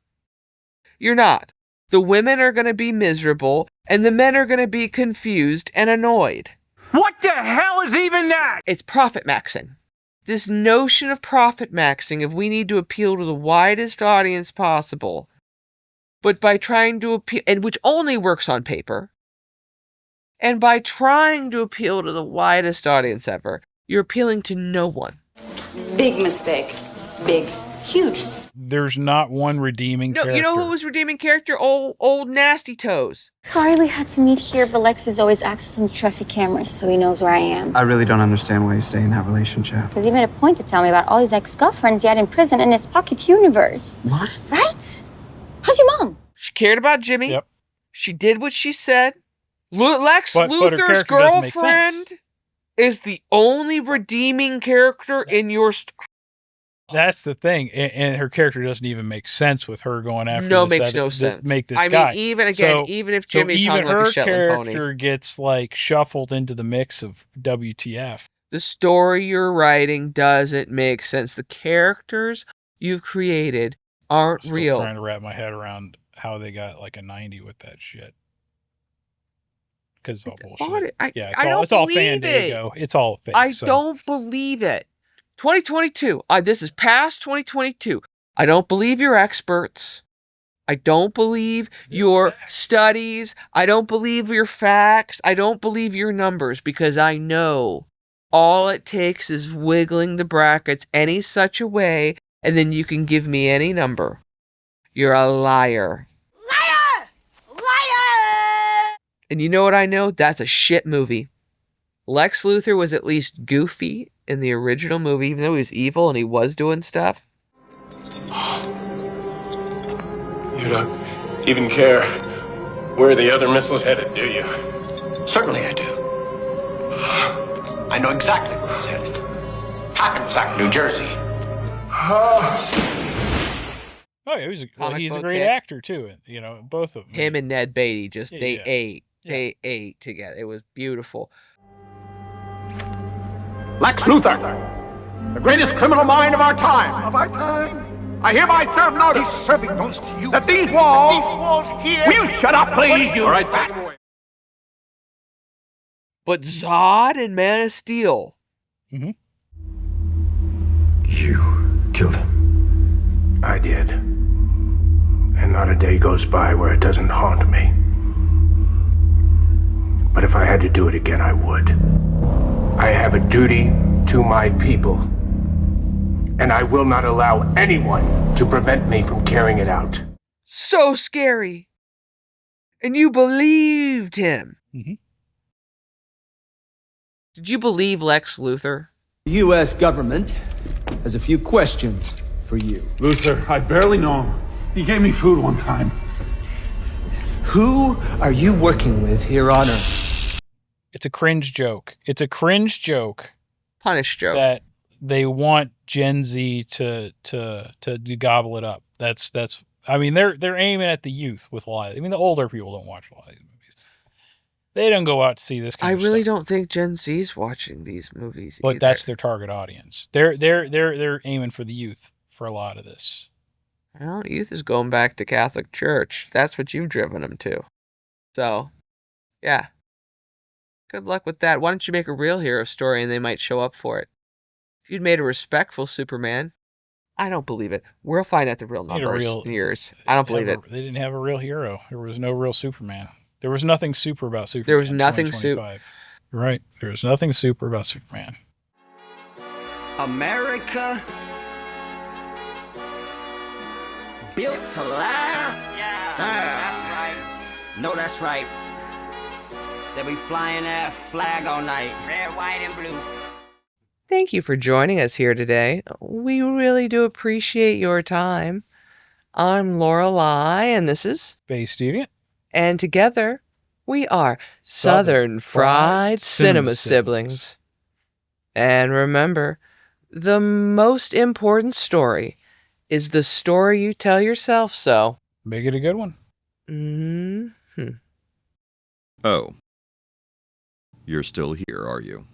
You're not. The women are going to be miserable, and the men are going to be confused and annoyed.
What the hell is even that?
It's profit maxing. This notion of profit maxing, if we need to appeal to the widest audience possible, but by trying to appeal, and which only works on paper, and by trying to appeal to the widest audience ever, you're appealing to no one.
Big mistake. Big. Huge.
There's not one redeeming character.
You know who was redeeming character? Old Nasty Toes.
Sorry we had to meet here, but Lex is always accessing the traffic cameras, so he knows where I am.
I really don't understand why you stay in that relationship.
Because he made a point to tell me about all these ex-girlfriends he had in prison in his pocket universe.
What?
Right? How's your mom?
She cared about Jimmy.
Yep.
She did what she said. Lex
But her
Luthor's
character doesn't make
girlfriend
sense.
is the only redeeming character in your story.
That's the thing, and her character doesn't even make sense with her going after.
No,
this
makes no sense.
Make this
I
guy.
mean, even if Jimmy's
even
hung like a
her
Shetland pony,
character gets like shuffled into the mix of WTF.
the story you're writing doesn't make sense. The characters you've created aren't
Still
real.
trying to wrap my head around how they got like a 90 with that shit. Because it's all bullshit. It's all fan Diego. It's all fake.
I don't believe it. 2022. This is past 2022. I don't believe your experts. I don't believe your studies. I don't believe your facts. I don't believe your numbers, because I know all it takes is wiggling the brackets any such a way, and then you can give me any number. You're a liar.
Liar! Liar!
And you know what I know? That's a shit movie. Lex Luthor was at least goofy in the original movie, even though he was evil and he was doing stuff.
You don't even care where the other missile's headed, do you?
Certainly I do. I know exactly where it's headed. Hackensack, New Jersey.
Oh, yeah, he's a
book
great
hit.
actor too. You know, both of them.
Him and Ned Beatty they ate.
Yeah.
They ate together. It was beautiful.
Lex Luthor, the greatest criminal mind of our time.
Of our time?
I hereby serve notice.
He's serving notice to you.
That these walls.
These walls here.
Will you shut up, please? You. All right, take it away.
But Zod and Man of Steel.
Mm-hmm.
You killed him. I did. And not a day goes by where it doesn't haunt me. But if I had to do it again, I would. I have a duty to my people. And I will not allow anyone to prevent me from carrying it out.
So scary. And you believed him.
Mm-hmm.
Did you believe Lex Luthor?
The U.S. government has a few questions for you.
Luthor, I barely know him. He gave me food one time.
Who are you working with here on Earth?
It's a cringe joke. It's a cringe joke.
Punish joke.
That they want Gen Z to gobble it up. That's. I mean, they're aiming at the youth with a lot. I mean, the older people don't watch a lot of these movies. They don't go out to see this kind of stuff.
I really don't think Gen Z's watching these movies.
But
either.
that's their target audience. They're aiming for the youth for a lot of this.
Well, youth is going back to Catholic Church. That's what you've driven them to. So, yeah. Good luck with that. Why don't you make a real hero story and they might show up for it? If you'd made a respectful Superman, I don't believe it. We'll find out the real numbers in years. I don't believe it.
They didn't have a real hero. There was no real Superman. There was nothing super about Superman.
There was nothing super.
Right. There was nothing super about Superman.
America built to last.
Yeah, that's right.
No, that's right. They be flying that flag all night.
Red, white, and blue.
Thank you for joining us here today. We really do appreciate your time. I'm Lorelei, and this is
Space Deviant.
And together, we are Southern Fried Cinema Siblings. And remember, the most important story is the story you tell yourself so.
Make it a good one.
Mm-hmm.
Oh. You're still here, are you?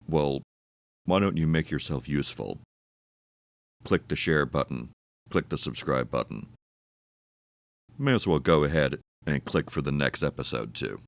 Well, why don't you make yourself useful? Click the share button. Click the subscribe button. May as well go ahead and click for the next episode, too.